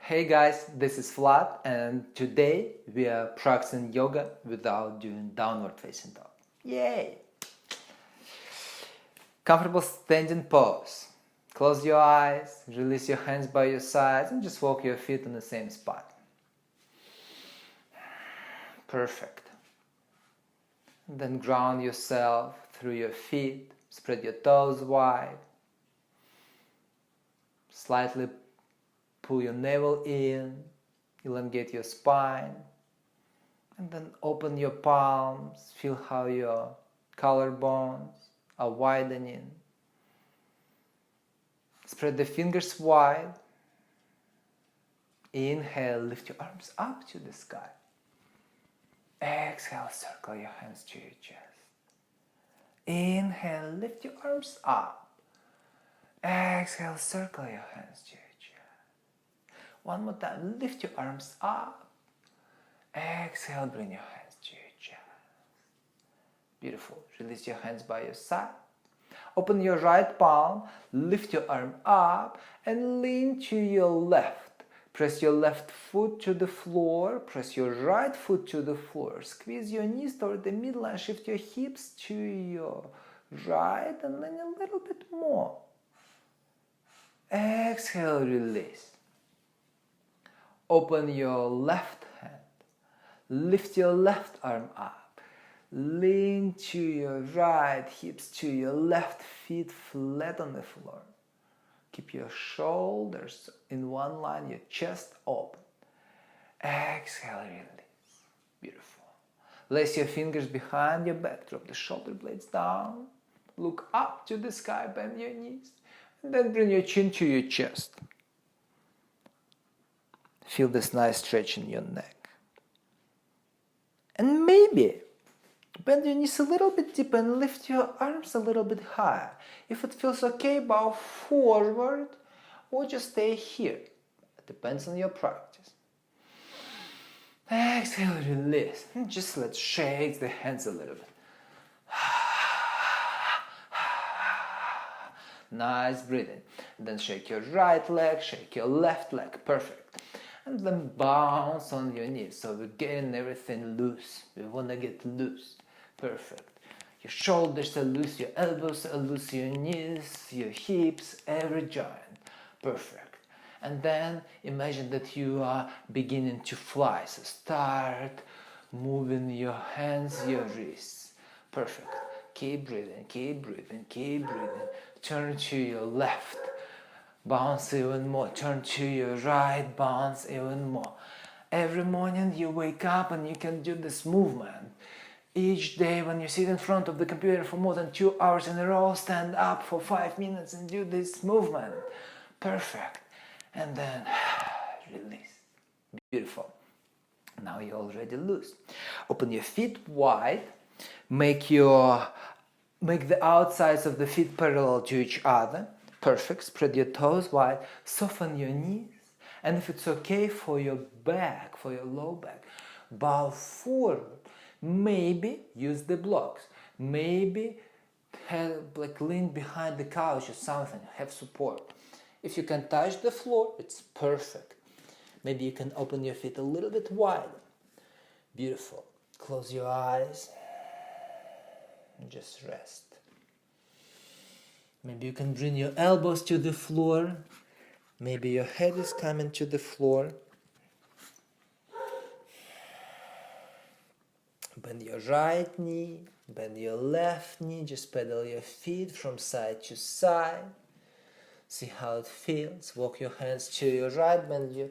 Hey guys, this is Vlad, and today we are practicing yoga without doing downward facing dog. Yay! Comfortable standing pose. Close your eyes, release your hands by your sides, and just walk your feet in the same spot. Perfect. And then ground yourself through your feet, spread your toes wide. Slightly pull your navel in, elongate your spine, and then open your palms. Feel how your collarbones are widening. Spread the fingers wide. Inhale, lift your arms up to the sky. Exhale, circle your hands to your chest. Inhale, lift your arms up. Exhale, circle your hands to your chest. One more time, lift your arms up. Exhale, bring your hands to your chest. Beautiful. Release your hands by your side. Open your right palm, lift your arm up and lean to your left. Press your left foot to the floor, press your right foot to the floor. Squeeze your knees toward the midline, shift your hips to your right and then a little bit more. Exhale, release. Open your left hand. Lift your left arm up. Lean to your right, hips to your left, feet flat on the floor. Keep your shoulders in one line, your chest open. Exhale, release. Beautiful. Place your fingers behind your back, drop the shoulder blades down. Look up to the sky, bend your knees. And then bring your chin to your chest. Feel this nice stretch in your neck. And maybe bend your knees a little bit deeper and lift your arms a little bit higher. If it feels okay, bow forward or just stay here. It depends on your practice. Exhale, release. And just let's shake the hands a little bit. Nice breathing. Then shake your right leg, shake your left leg. Perfect. And then bounce on your knees. So we're getting everything loose. We want to get loose. Perfect. Your shoulders are loose, your elbows are loose, your knees, your hips, every joint. Perfect. And then imagine that you are beginning to fly. So start moving your hands, your wrists. Perfect. Keep breathing, keep breathing, keep breathing. Turn to your left. Bounce even more. Turn to your right. Bounce even more. Every morning you wake up and you can do this movement. Each day when you sit in front of the computer for more than 2 hours in a row, stand up for 5 minutes and do this movement. Perfect. And then release. Beautiful. Now you're already loose. Open your feet wide. Make the outsides of the feet parallel to each other. Perfect. Spread your toes wide. Soften your knees. And if it's okay for your back, for your low back, bow forward. Maybe use the blocks. Maybe lean behind the couch or something. Have support. If you can touch the floor, it's perfect. Maybe you can open your feet a little bit wider. Beautiful. Close your eyes. And just rest. Maybe you can bring your elbows to the floor. Maybe your head is coming to the floor. Bend your right knee, bend your left knee. Just pedal your feet from side to side. See how it feels. Walk your hands to your right, bend your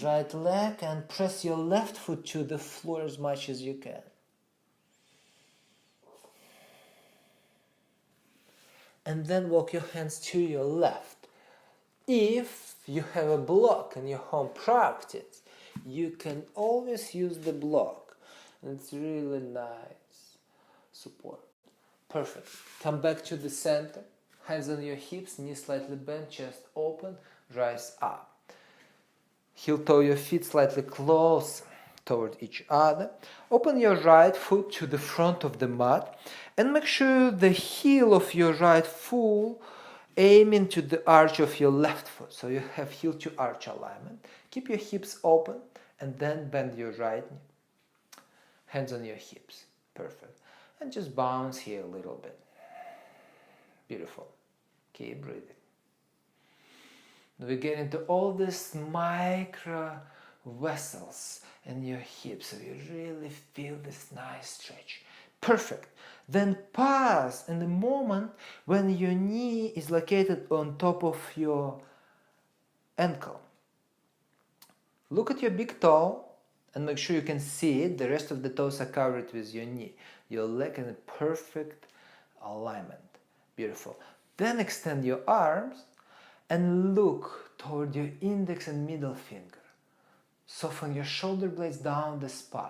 right leg and press your left foot to the floor as much as you can. And then walk your hands to your left. If you have a block in your home practice, you can always use the block. And it's really nice support. Perfect. Come back to the center. Hands on your hips, knees slightly bent, chest open, rise up. Heel toe your feet slightly close toward each other. Open your right foot to the front of the mat and make sure the heel of your right foot aiming to the arch of your left foot. So you have heel to arch alignment. Keep your hips open and then bend your right knee. Hands on your hips. Perfect. And just bounce here a little bit. Beautiful. Keep breathing. We get into all these micro vessels in your hips, so you really feel this nice stretch. Perfect. Then pause in the moment when your knee is located on top of your ankle. Look at your big toe and make sure you can see it. The rest of the toes are covered with your knee. Your leg in a perfect alignment. Beautiful. Then extend your arms and look toward your index and middle finger. Soften your shoulder blades down the spine.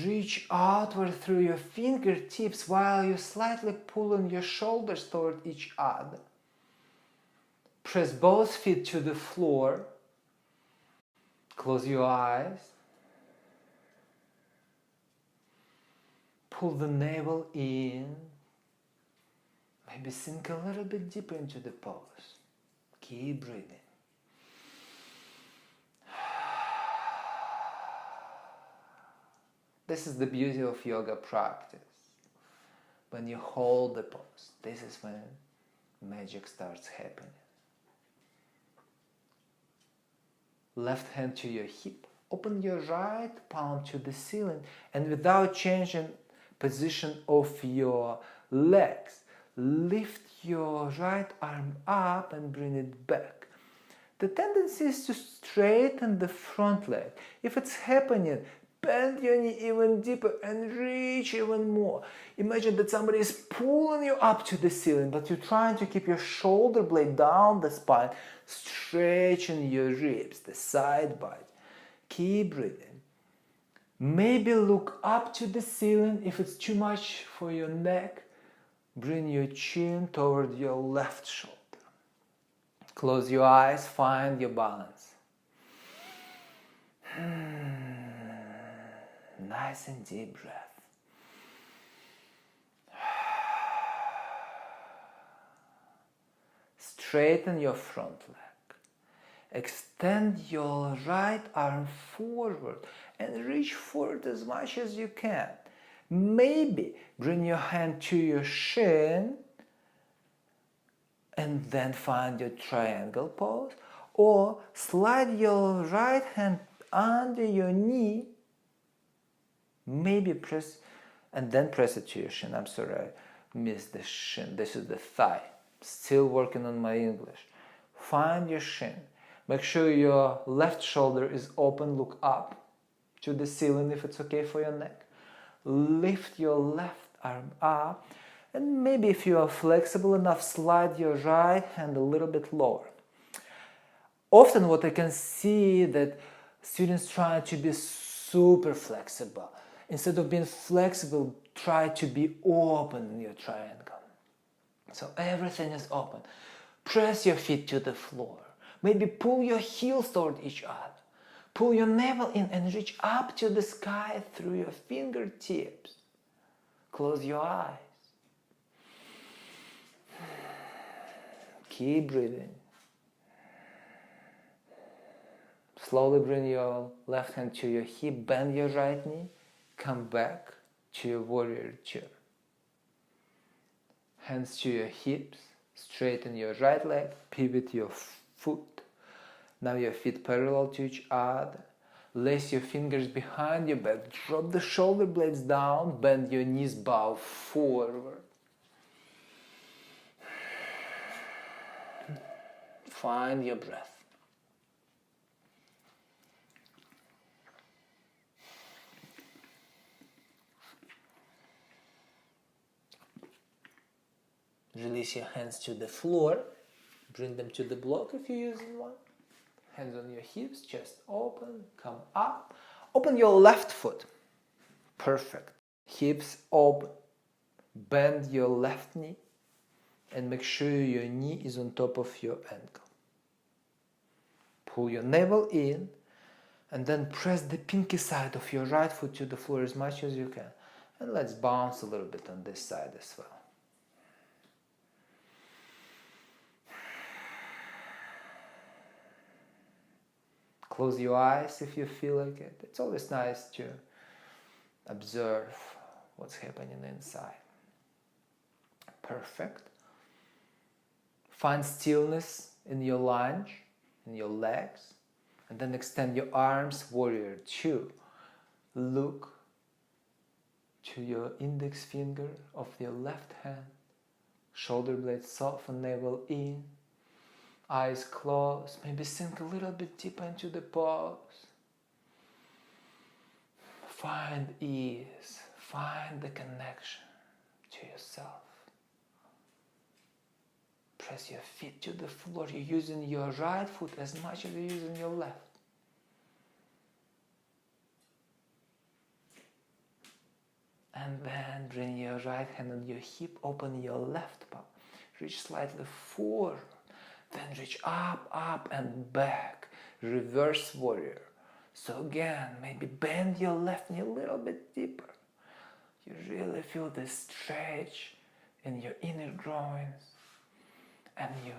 Reach outward through your fingertips while you slightly pulling your shoulders toward each other. Press both feet to the floor. Close your eyes. Pull the navel in. Maybe sink a little bit deeper into the pose. Keep breathing. This is the beauty of yoga practice. When you hold the pose, this is when magic starts happening. Left hand to your hip. Open your right palm to the ceiling and without changing position of your legs, lift your right arm up and bring it back. The tendency is to straighten the front leg. If it's happening, bend your knee even deeper and reach even more. Imagine that somebody is pulling you up to the ceiling, but you're trying to keep your shoulder blade down the spine, stretching your ribs, the side body. Keep breathing. Maybe look up to the ceiling. If it's too much for your neck, bring your chin toward your left shoulder. Close your eyes, find your balance. Nice and deep breath. Straighten your front leg. Extend your right arm forward and reach forward as much as you can. Maybe bring your hand to your shin and then find your triangle pose, or slide your right hand under your knee. Maybe press and then press it to your shin. I'm sorry, I missed the shin. This is the thigh. Still working on my English. Find your shin. Make sure your left shoulder is open. Look up to the ceiling if it's okay for your neck. Lift your left arm up. And maybe if you are flexible enough, slide your right hand a little bit lower. Often what I can see that students try to be super flexible. Instead of being flexible, try to be open in your triangle. So everything is open. Press your feet to the floor. Maybe pull your heels toward each other. Pull your navel in and reach up to the sky through your fingertips. Close your eyes. Keep breathing. Slowly bring your left hand to your hip, bend your right knee, come back to your warrior chair. Hands to your hips, straighten your right leg, pivot your foot. Now your feet parallel to each other. Lace your fingers behind your back, drop the shoulder blades down, bend your knees, bow forward. Find your breath. Release your hands to the floor. Bring them to the block if you're using one. Hands on your hips, chest open, come up. Open your left foot. Perfect. Hips open. Bend your left knee and make sure your knee is on top of your ankle. Pull your navel in and then press the pinky side of your right foot to the floor as much as you can. And let's bounce a little bit on this side as well. Close your eyes if you feel like it. It's always nice to observe what's happening inside. Perfect. Find stillness in your lunge, in your legs, and then extend your arms, warrior two. Look to your index finger of your left hand. Shoulder blades soften, navel in. Eyes closed. Maybe sink a little bit deeper into the pose. Find ease. Find the connection to yourself. Press your feet to the floor. You're using your right foot as much as you're using your left. And then bring your right hand on your hip, open your left palm. Reach slightly forward, then reach up, up and back. Reverse warrior. So again, maybe bend your left knee a little bit deeper. You really feel the stretch in your inner groins and you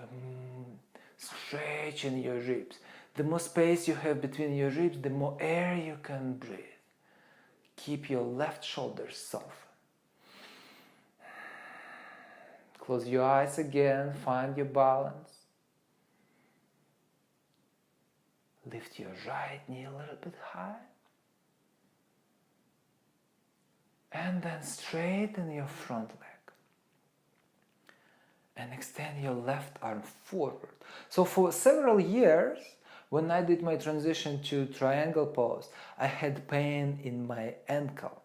stretch in your ribs. The more space you have between your ribs, the more air you can breathe. Keep your left shoulder soft. Close your eyes again, find your balance. Lift your right knee a little bit high. And then straighten your front leg. And extend your left arm forward. So for several years, when I did my transition to triangle pose, I had pain in my ankle.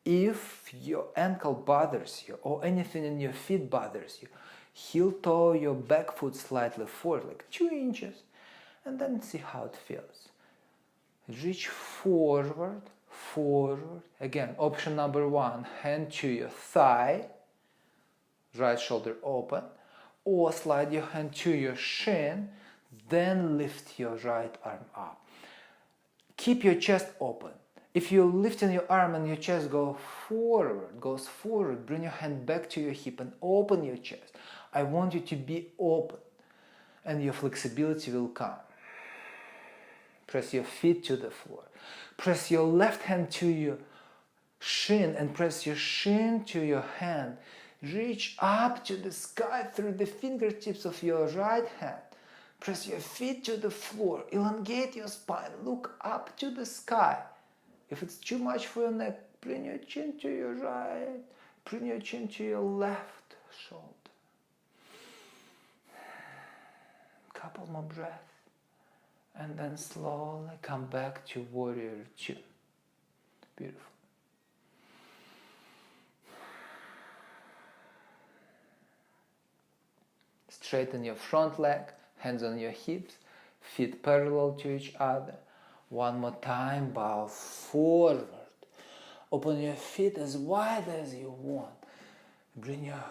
If your ankle bothers you or anything in your feet bothers you, heel toe your back foot slightly forward, like 2 inches, and then see how it feels. Reach forward, forward. Again, option number 1, hand to your thigh, right shoulder open, or slide your hand to your shin, then lift your right arm up. Keep your chest open. If you're lifting your arm and your chest goes forward, bring your hand back to your hip and open your chest. I want you to be open and your flexibility will come. Press your feet to the floor. Press your left hand to your shin and press your shin to your hand. Reach up to the sky through the fingertips of your right hand. Press your feet to the floor. Elongate your spine. Look up to the sky. If it's too much for your neck, bring your chin to your right. Bring your chin to your left shoulder. Couple more breaths. And then slowly come back to warrior two. Beautiful. Straighten your front leg, hands on your hips, feet parallel to each other. One more time, bow forward. Open your feet as wide as you want. Bring your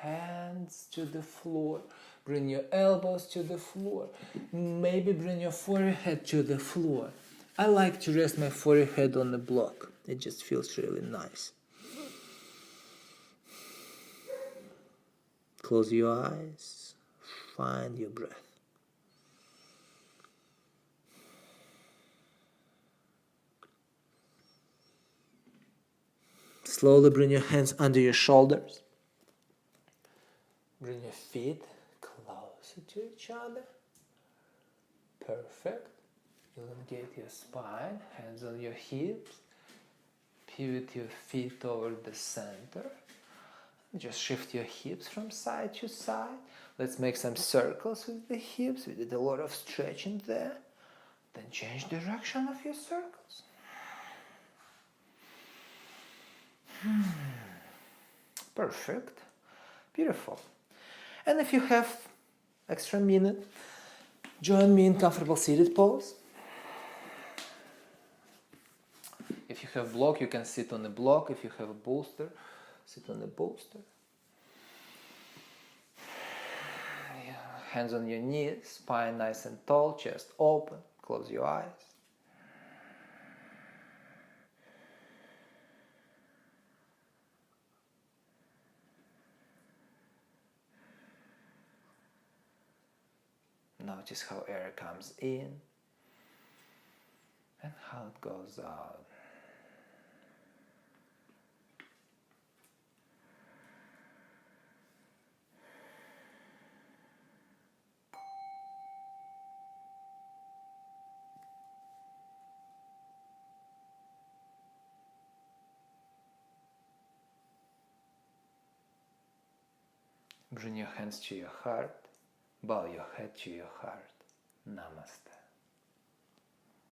hands to the floor. Bring your elbows to the floor. Maybe bring your forehead to the floor. I like to rest my forehead on the block. It just feels really nice. Close your eyes. Find your breath. Slowly bring your hands under your shoulders. Bring your feet closer to each other. Perfect. Elongate your spine, hands on your hips. Pivot your feet toward the center. Just shift your hips from side to side. Let's make some circles with the hips. We did a lot of stretching there. Then change direction of your circles. Perfect. Beautiful. And if you have extra minute, join me in comfortable seated pose. If you have block, you can sit on the block. If you have a bolster, sit on the bolster. Hands on your knees, spine nice and tall, chest open. Close your eyes. Notice how air comes in and how it goes out. Bring your hands to your heart, bow your head to your heart. Namaste.